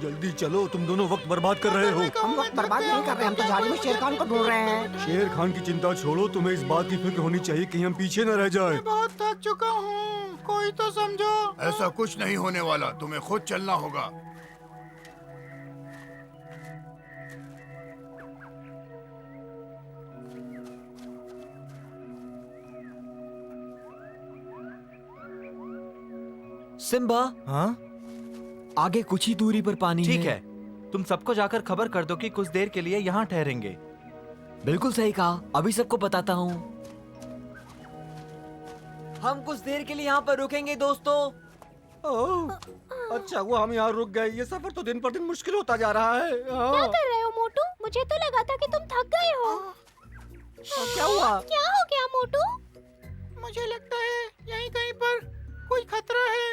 जल्दी चलो, तुम दोनों वक्त बर्बाद कर रहे हो। हम वक्त बर्बाद नहीं कर रहे, हम तो झाड़ी में शेर खान को ढूंढ रहे हैं। शेर खान की चिंता छोड़ो, तुम्हें इस बात की फिक्र होनी चाहिए कहीं हम पीछे न रह जाएं। मैं बहुत थक चुका हूँ, कोई तो समझो। ऐसा कुछ नहीं होने वाला, तुम्हें खुद चलना होगा। सिम्बा, हाँ? आगे कुछ ही दूरी पर पानी ठीक है, तुम सबको जाकर खबर कर दो कि कुछ देर के लिए यहाँ ठहरेंगे। बिल्कुल सही कहा, अभी सबको बताता हूँ। हम कुछ देर के लिए यहाँ पर रुकेंगे दोस्तों। ओह, अच्छा हुआ हम यहाँ रुक गए। ये सफर तो दिन पर दिन मुश्किल होता जा रहा है। क्या कर रहे हो मोटू? मुझे तो लगा था कि तुम थक गए हो। क्या हुआ? क्या हो गया मोटू? मुझे लगता है यहीं कहीं पर कोई खतरा है।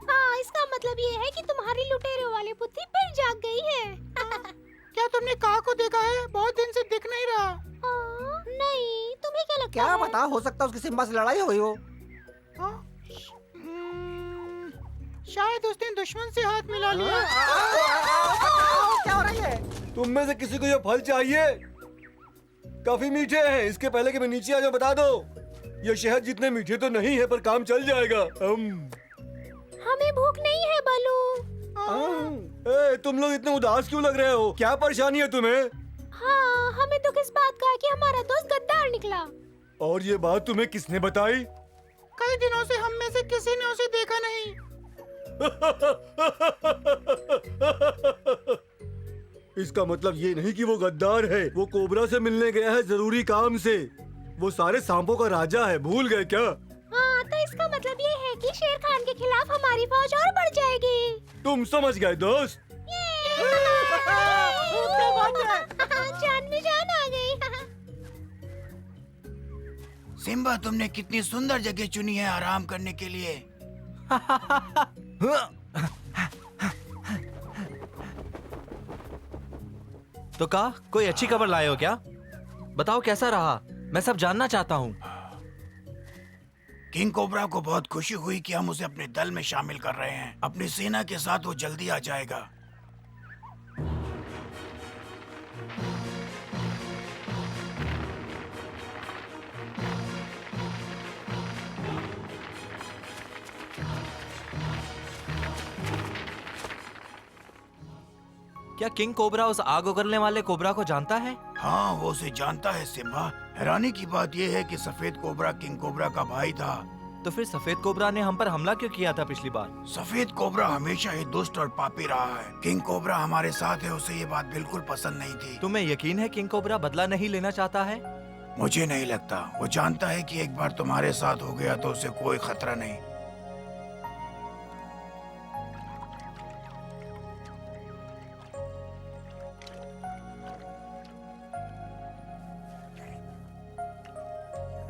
हाँ, इसका मतलब ये है कि तुम्हारी लुटेरों वाली बुद्धि फिर जाग गई है। क्या तुमने काह को देखा है? बहुत दिन से दिख नहीं रहा। नहीं, तुम्हें क्या लगता क्या है? पता, हो सकता है उसकी सिम्बा से लड़ाई हुई हो। शायद उसने दुश्मन से हाथ मिला लिया। क्या हो रही है? तुम में से किसी को ये फल चाहिए? काफी मीठे हैं, इसके पहले कि मैं नीचे आ जाऊं बता दो। ये शहद जितने मीठे तो नहीं है, पर काम चल जाएगा। हमें भूख नहीं है बालू। ए, तुम लोग इतने उदास क्यों लग रहे हो? क्या परेशानी है तुम्हें? हाँ, हमें दुख इस बात का है कि हमारा दोस्त गद्दार निकला। और ये बात तुम्हें किसने बताई? कई दिनों से हम में से किसी ने उसे देखा नहीं। इसका मतलब ये नहीं कि वो गद्दार है। वो कोबरा से मिलने गया है जरूरी काम से। वो सारे सांपों का राजा है, भूल गए क्या? हाँ, तो इसका मतलब ये है कि शेर खान के खिलाफ हमारी फौज और बढ़ जाएगी। तुम समझ गए दोस्त? जान में जान आ गई। सिम्बा, तुमने कितनी सुंदर जगह चुनी है आराम करने के लिए। तो का कोई अच्छी खबर लाए हो क्या? बताओ कैसा रहा, मैं सब जानना चाहता हूँ। किंग कोबरा को बहुत खुशी हुई कि हम उसे अपने दल में शामिल कर रहे हैं। अपनी सेना के साथ वो जल्दी आ जाएगा। क्या किंग कोबरा उस आग उगलने वाले कोबरा को जानता है? हाँ, वो उसे जानता है सिम्बा। हैरानी की बात यह है कि सफेद कोबरा किंग कोबरा का भाई था। तो फिर सफेद कोबरा ने हम पर हमला क्यों किया था पिछली बार? सफेद कोबरा हमेशा ही दुष्ट और पापी रहा है। किंग कोबरा हमारे साथ है, उसे ये बात बिल्कुल पसंद नहीं थी। तुम्हें यकीन है किंग कोबरा बदला नहीं लेना चाहता है? मुझे नहीं लगता। वो जानता है कि एक बार तुम्हारे साथ हो गया तो उसे कोई खतरा नहीं।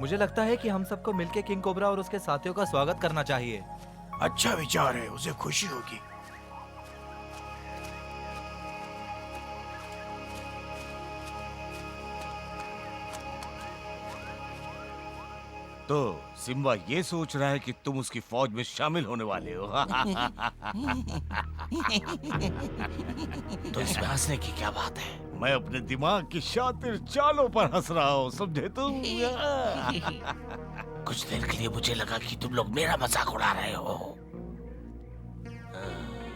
मुझे लगता है कि हम सबको मिलकर किंग कोबरा और उसके साथियों का स्वागत करना चाहिए। अच्छा विचार है, उसे खुशी होगी। तो सिम्बा ये सोच रहा है कि तुम उसकी फौज में शामिल होने वाले हो। तो इसमें हंसने की क्या बात है? मैं अपने दिमाग की शातिर चालों पर हंस रहा हूँ, समझे तुम? कुछ देर के लिए मुझे लगा कि तुम लोग मेरा मजाक उड़ा रहे हो।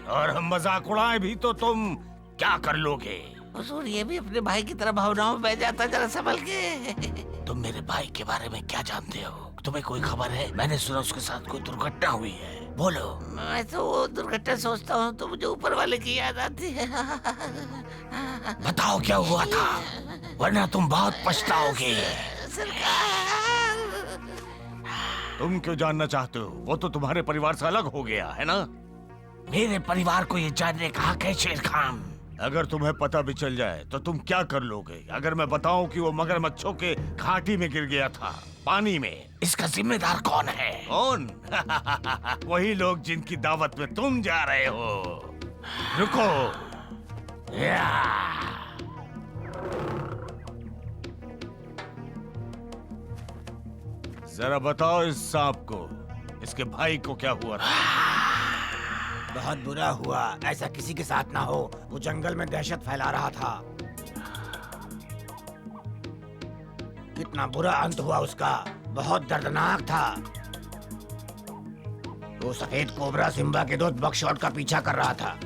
और हम मजाक उड़ाए भी तो तुम क्या कर लोगे? हुजूर, ये भी अपने भाई की तरह भावनाओं में बह जाता, जरा संभल के। तुम मेरे भाई के बारे में क्या जानते हो? तुम्हें कोई खबर है? मैंने सुना उसके साथ कोई दुर्घटना हुई है। बोलो। मैं तो वो दुर्घटना सोचता हूँ तो मुझे ऊपर वाले की याद आती है। बताओ क्या हुआ था, वरना तुम बहुत पछताओगे। सरकार, तुम क्यों जानना चाहते हो? वो तो तुम्हारे परिवार से अलग हो गया है ना? मेरे परिवार को ये जानने का हक है शेर खान। अगर तुम्हें पता भी चल जाए तो तुम क्या कर लोगे? अगर मैं बताऊं कि वो मगरमच्छों के घाटी में गिर गया था, पानी में, इसका जिम्मेदार कौन है? कौन? वही लोग जिनकी दावत में तुम जा रहे हो। रुको। जरा बताओ इस सांप को, इसके भाई को क्या हुआ था? बहुत बुरा हुआ, ऐसा किसी के साथ ना हो। वो जंगल में दहशत फैला रहा था। कितना बुरा अंत हुआ उसका, बहुत दर्दनाक था। वो सफेद कोबरा सिम्बा के दोस्त बकशॉट का पीछा कर रहा था।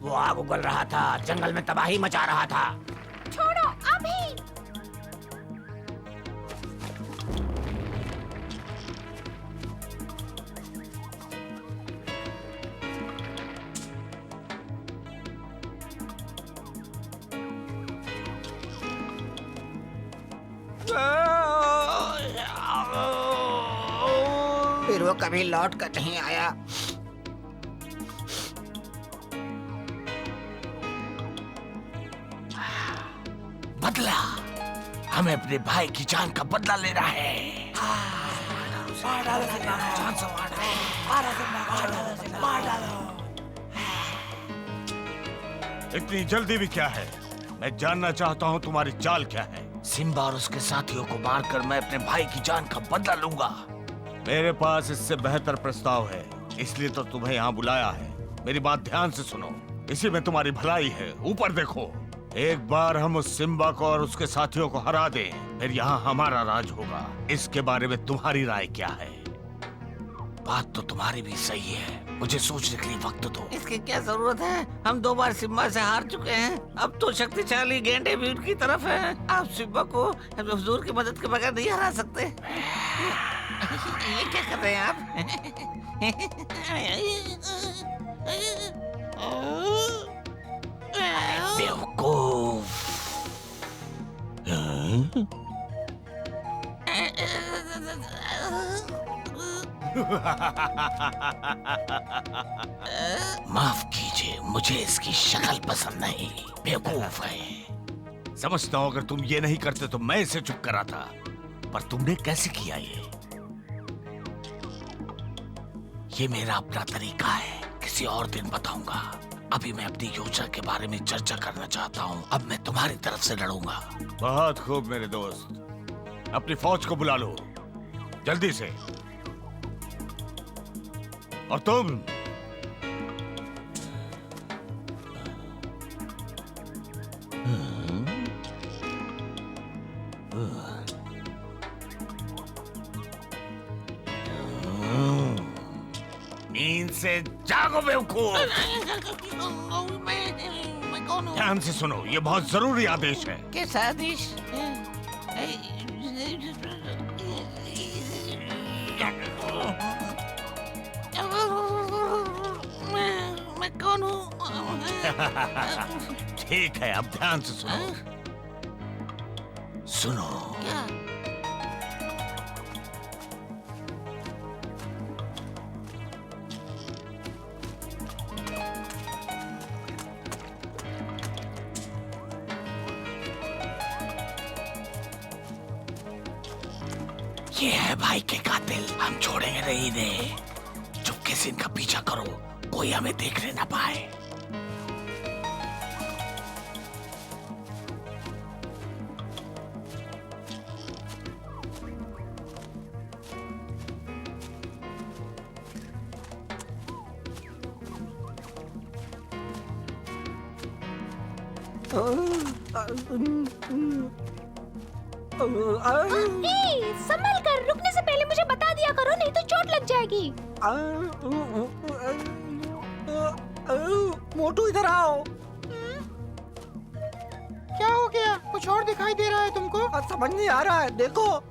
वो आग उगल रहा था, जंगल में तबाही मचा रहा था। छोड़ो अभी। फिर वो कभी लौट कर नहीं आया। बदला, हमें अपने भाई की जान का बदला लेना है। इतनी जल्दी भी क्या है? मैं जानना चाहता हूँ तुम्हारी चाल क्या है। सिम्बा और उसके साथियों को मारकर मैं अपने भाई की जान का बदला लूंगा। मेरे पास इससे बेहतर प्रस्ताव है, इसलिए तो तुम्हें यहाँ बुलाया है। मेरी बात ध्यान से सुनो, इसी में तुम्हारी भलाई है। ऊपर देखो, एक बार हम उस सिम्बा को और उसके साथियों को हरा दें, फिर यहाँ हमारा राज होगा। इसके बारे में तुम्हारी राय क्या है? बात तो तुम्हारी भी सही है, मुझे सोचने के लिए वक्त दो। इसकी क्या जरूरत है? हम 2 बार सिम्बा से हार चुके हैं। अब तो शक्तिशाली गेंडे भी उनकी तरफ है। आप सिम्बा को हुजूर की मदद के बगैर नहीं हरा सकते। ये क्या कर रहे हैं आप? बेवकूफ। माफ कीजिए, मुझे इसकी शक्ल पसंद नहीं। बेवकूफ है। समझता हूँ अगर तुम ये नहीं करते तो मैं इसे चुप कराता, पर तुमने कैसे किया ये मेरा अपना तरीका है, किसी और दिन बताऊंगा। अभी मैं अपनी योजना के बारे में चर्चा करना चाहता हूँ। अब मैं तुम्हारी तरफ से लड़ूंगा। बहुत खूब मेरे दोस्त, अपनी फौज को बुला लो जल्दी से। और तुम नींद से जागो बेवकूफ। मैं कौन हूँ? ध्यान से सुनो, ये बहुत जरूरी आदेश है। कैसा आदेश? मैं कौन हूँ? ठीक है, अब ध्यान से सुनो। सुनो, क्या? ये है भाई के कातिल, हम छोड़ेंगे नहीं इन्हें। चुपके से इनका पीछा करो, कोई हमें देखने ना पाए। संभल कर, रुकने से पहले मुझे बता दिया करो, नहीं तो चोट लग जाएगी। मोटू इधर आओ। क्या हो गया? कुछ और दिखाई दे रहा है तुमको? समझ नहीं आ रहा है, देखो।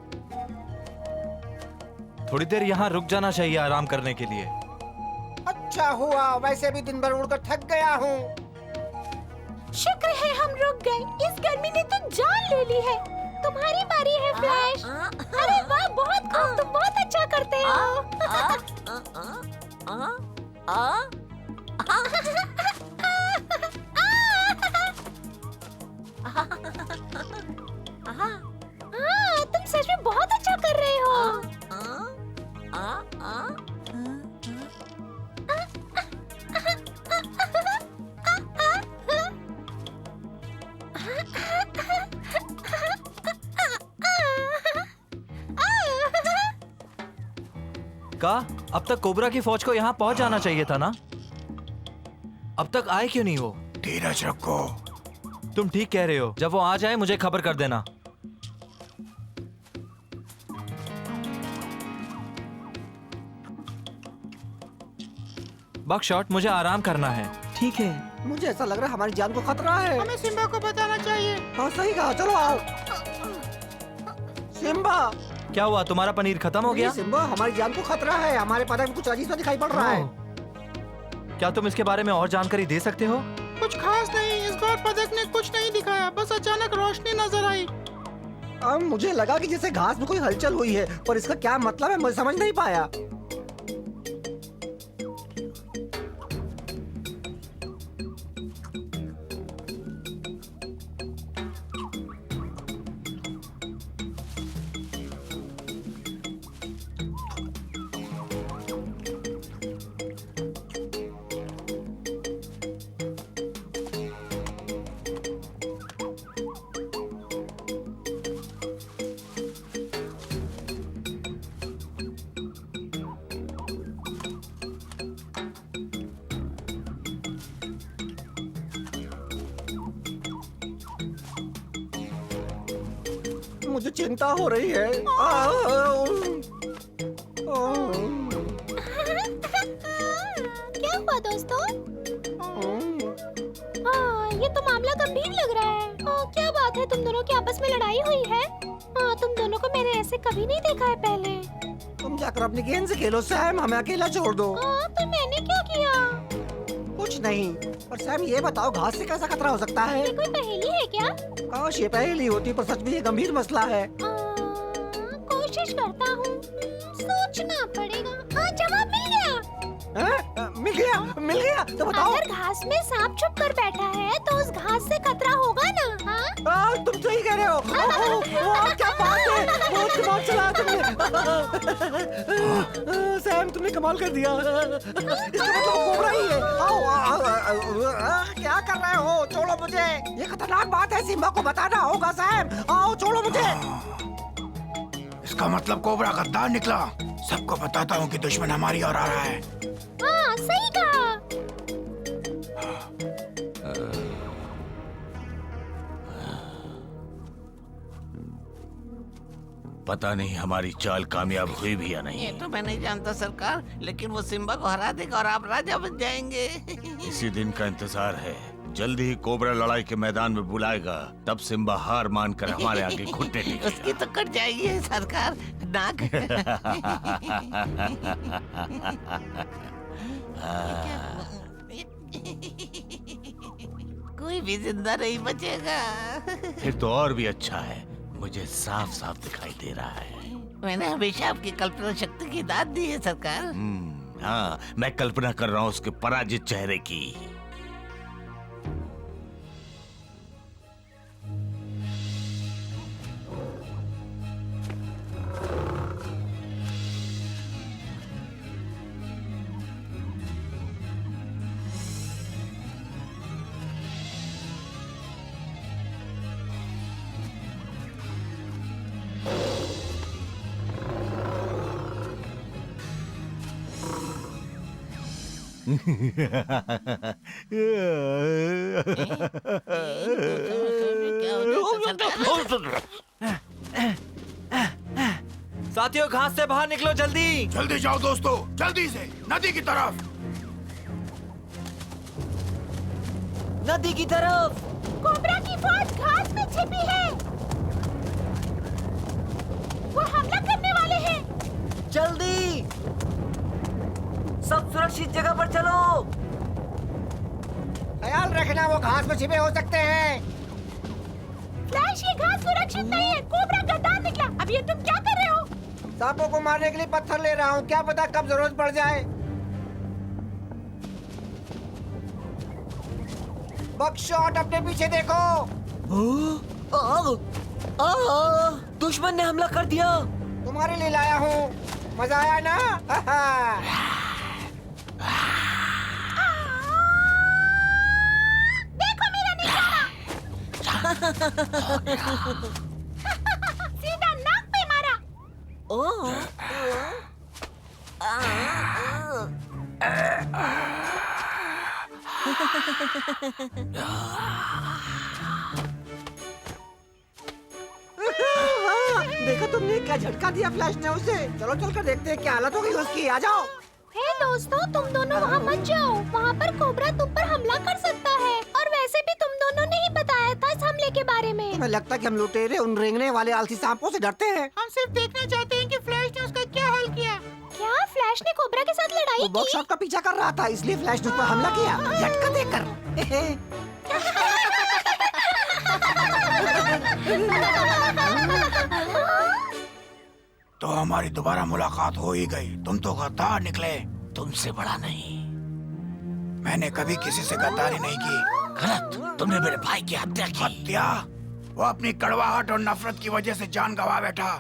थोड़ी देर यहाँ रुक जाना चाहिए आराम करने के लिए। अच्छा हुआ, वैसे भी दिन भर उड़कर थक गया हूँ। शुक्र है हम रुक गए, इस गर्मी ने तो जान ले ली है। तुम्हारी बारी है फ्लैश। अरे वाह, बहुत खूब, तुम बहुत अच्छा करते हो। हाँ, तुम सच में बहुत अच्छा कर रहे हो। का अब तक कोबरा की फौज को यहाँ पहुंच जाना चाहिए था ना? अब तक आए क्यों नहीं वो? धीरज रखो। तुम ठीक कह रहे हो। जब वो आ जाए मुझे खबर कर देना। बकशॉट, मुझे आराम करना है। ठीक है। मुझे ऐसा लग रहा है हमारी जान को खतरा है। हमें सिम्बा को बताना चाहिए। हाँ सही कहा, चलो आओ। सिम्बा, क्या हुआ, तुम्हारा पनीर खत्म हो गया? सिम्बा, हमारी जान को खतरा है। हमारे पता में कुछ अजीब सा दिखाई पड़ रहा है। क्या तुम इसके बारे में और जानकारी दे सकते हो? कुछ खास नहीं, इस बार पदक ने कुछ नहीं दिखाया, बस अचानक रोशनी नजर आई। अब मुझे लगा कि जैसे घास में कोई हलचल हुई है, पर इसका क्या मतलब है मुझे समझ नहीं पाया। मुझे चिंता हो रही है। क्या हुआ दोस्तों? ये तो मामला गंभीर लग रहा है। क्या बात है, तुम दोनों की आपस में लड़ाई हुई है? तुम दोनों को मैंने ऐसे कभी नहीं देखा है पहले। तुम जाकर अपनी गेंद से खेलो सैम, हमें अकेला छोड़ दो। तो मैंने क्या किया? कुछ नहीं, पर सैम ये बताओ घास से कैसा खतरा हो सकता है? ये कोई पहेली है क्या? काश ये पहेली होती, पर सच में ये गंभीर मसला है। कोशिश करता हूँ, सोचना पड़ेगा। जवाब मिल गया। मिल गया तो बताओ। अगर घास में सांप छुप कर बैठा है तो उस घास से खतरा होगा ना? तुम सही कह रहे हो। क्या बात है, बहुत दिमाग चलाया तुमने। सैम, तुमने कमाल कर दिया। इसका मतलब कोबरा ही है। क्या कर रहे हो? छोड़ो मुझे, ये खतरनाक बात है, सिम्बा को बताना होगा। सैम आओ, छोड़ो मुझे। इसका मतलब कोबरा गद्दार निकला। सबको बताता हूँ कि दुश्मन हमारी ओर आ रहा है। हाँ सही कहा। पता नहीं हमारी चाल कामयाब हुई भी या नहीं। ये तो मैं नहीं जानता सरकार, लेकिन वो सिम्बा को हरा देगा और आप राजा बन जाएंगे। इसी दिन का इंतजार है। जल्दी ही कोबरा लड़ाई के मैदान में बुलाएगा, तब सिम्बा हार मानकर हमारे आगे घुटने टेकेगा। उसकी तो कट जाएगी सरकार नाक। कोई भी जिंदा नहीं बचेगा। फिर तो और भी अच्छा है, मुझे साफ साफ दिखाई दे रहा है। मैंने हमेशा आपकी कल्पना शक्ति की दाद दी है सरकार। हाँ, मैं कल्पना कर रहा हूँ उसके पराजित चेहरे की। साथियों, घास से बाहर निकलो, जल्दी। जल्दी जाओ दोस्तों, जल्दी से नदी की तरफ। नदी की तरफ। कोबरा की फौज घास में छिपी है। वो हमला करने वाले हैं। जल्दी, सब सुरक्षित जगह पर चलो। ख्याल रखना, वो घास में छिपे हो सकते हैं। फ्लैश, ये घास सुरक्षित नहीं है। कोबरा गद्दार निकला। अब ये तुम क्या कर रहे हो? सांपों को मारने के लिए पत्थर ले रहा हूँ, क्या पता कब जरूरत पड़ जाए। बकशॉट, अपने पीछे देखो। दुश्मन ने हमला कर दिया। तुम्हारे लिए लाया हूँ, मजा आया ना? देखो मेरा निशाना। सीधा नाक पे मारा। देखो तुमने क्या झटका दिया फ्लैश ने उसे। चलो चलकर देखते हैं क्या हालत हो गई उसकी। आ जाओ। हे दोस्तों, तुम दोनों वहाँ मत जाओ। वहाँ पर कोबरा तुम पर हमला कर सकता है, और वैसे भी तुम दोनों ने ही बताया था इस हमले के बारे में। तुम्हें लगता है कि हम लुटेरे उन रेंगने वाले आलसी सांपों से डरते हैं? हम सिर्फ देखना चाहते हैं कि फ्लैश ने उसका क्या हल किया। क्या फ्लैश ने कोबरा के साथ लड़ाई वो बॉक्स की? शॉट का पीछा कर रहा था, इसलिए फ्लैश ने उस पर हमला किया झटका देकर। तो हमारी दोबारा मुलाकात हो ही गई। तुम तो गद्दार निकले। तुमसे बड़ा नहीं। मैंने कभी किसी से गद्दारी नहीं की। गलत, तुमने मेरे भाई की हत्या की। हत्या? वो अपनी कड़वाहट और नफरत की वजह से जान गंवा बैठा।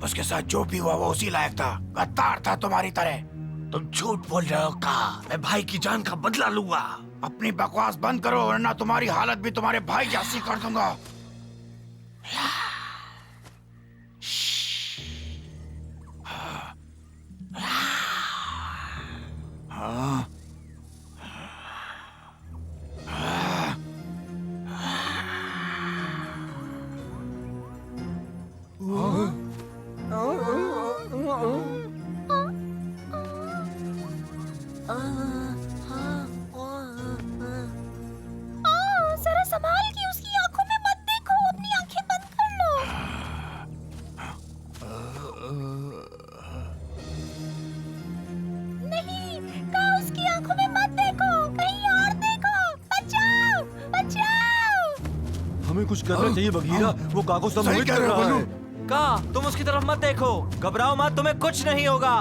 उसके साथ जो भी हुआ वो उसी लायक था। गद्दार था तुम्हारी तरह। तुम झूठ बोल रहे हो का? मैं भाई की जान का बदला लूंगा। अपनी बकवास बंद करो वरना तुम्हारी हालत भी तुम्हारे भाई जैसी कर दूंगा। जरा संभाल के उसकी आंखों में मत देखो, अपनी आंखें बंद कर लो। नहीं, कहा उसकी आंखों में मत देखो, कहीं और देखो। बचाओ, बचाओ। हमें कुछ करना चाहिए बगीरा, वो का को सम्मोहित कर रहा है। का तुम उसकी तरफ मत देखो, घबराओ मत, तुम्हें कुछ नहीं होगा।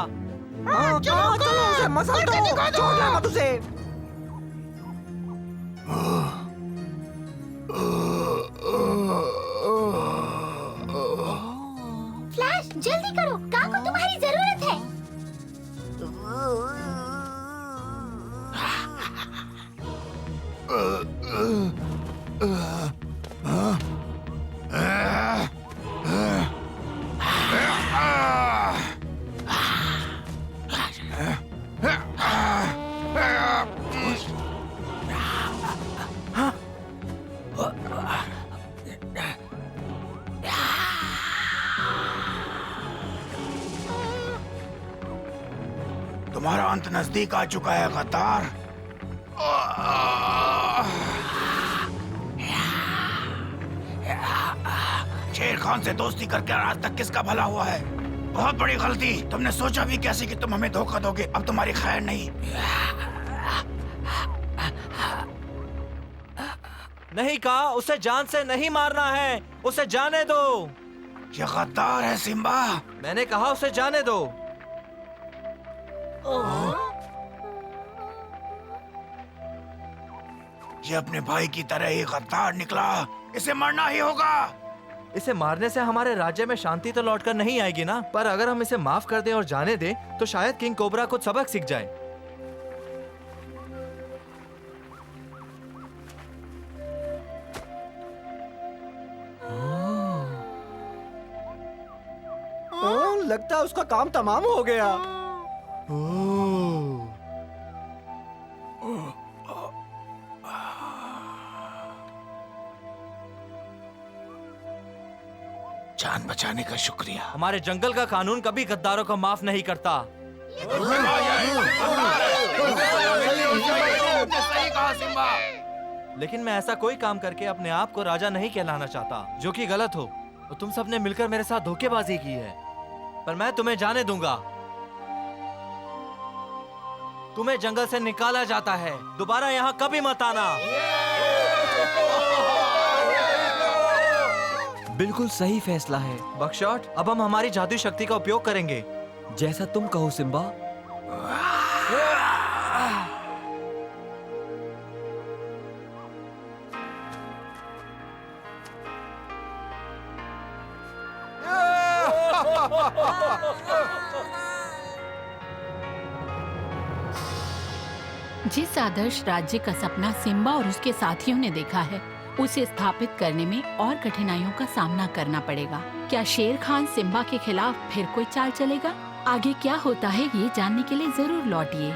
चलो चलो उसे मसल दो, छोड़ना मत उसे। फ्लैश, जल्दी करो, का को तुम्हारी जरूरत है। तुम्हारा अंत नजदीक आ चुका है गद्दार। शेर खान से दोस्ती करके आज तक किसका भला हुआ है? बहुत बड़ी गलती। तुमने सोचा भी कैसे कि तुम हमें धोखा दोगे? अब तुम्हारी खैर नहीं। नहीं कहा, उसे जान से नहीं मारना है, उसे जाने दो। ये गद्दार है सिम्बा। मैंने कहा उसे जाने दो। ये अपने भाई की तरह ही गद्दार निकला। इसे मरना ही होगा। इसे मारने से हमारे राज्य में शांति तो लौटकर नहीं आएगी ना, पर अगर हम इसे माफ कर दें और जाने दें तो शायद किंग कोबरा कुछ सबक सीख जाए। लगता है उसका काम तमाम हो गया। जान बचाने का शुक्रिया। हमारे जंगल का कानून कभी गद्दारों को माफ नहीं करता। सही कहा सिम्बा। लेकिन मैं ऐसा कोई काम करके अपने आप को राजा नहीं कहलाना चाहता जो कि गलत हो। तो तुम सबने मिलकर मेरे साथ धोखेबाजी की है, पर मैं तुम्हें जाने दूंगा। तुम्हें जंगल से निकाला जाता है, दोबारा यहाँ कभी मत आना। बिल्कुल सही फैसला है बकशॉट, अब हम हमारी जादुई शक्ति का उपयोग करेंगे। जैसा तुम कहो सिम्बा। जिस आदर्श राज्य का सपना सिम्बा और उसके साथियों ने देखा है, उसे स्थापित करने में और कठिनाइयों का सामना करना पड़ेगा। क्या शेर खान सिम्बा के खिलाफ फिर कोई चाल चलेगा? आगे क्या होता है ये जानने के लिए जरूर लौटिए।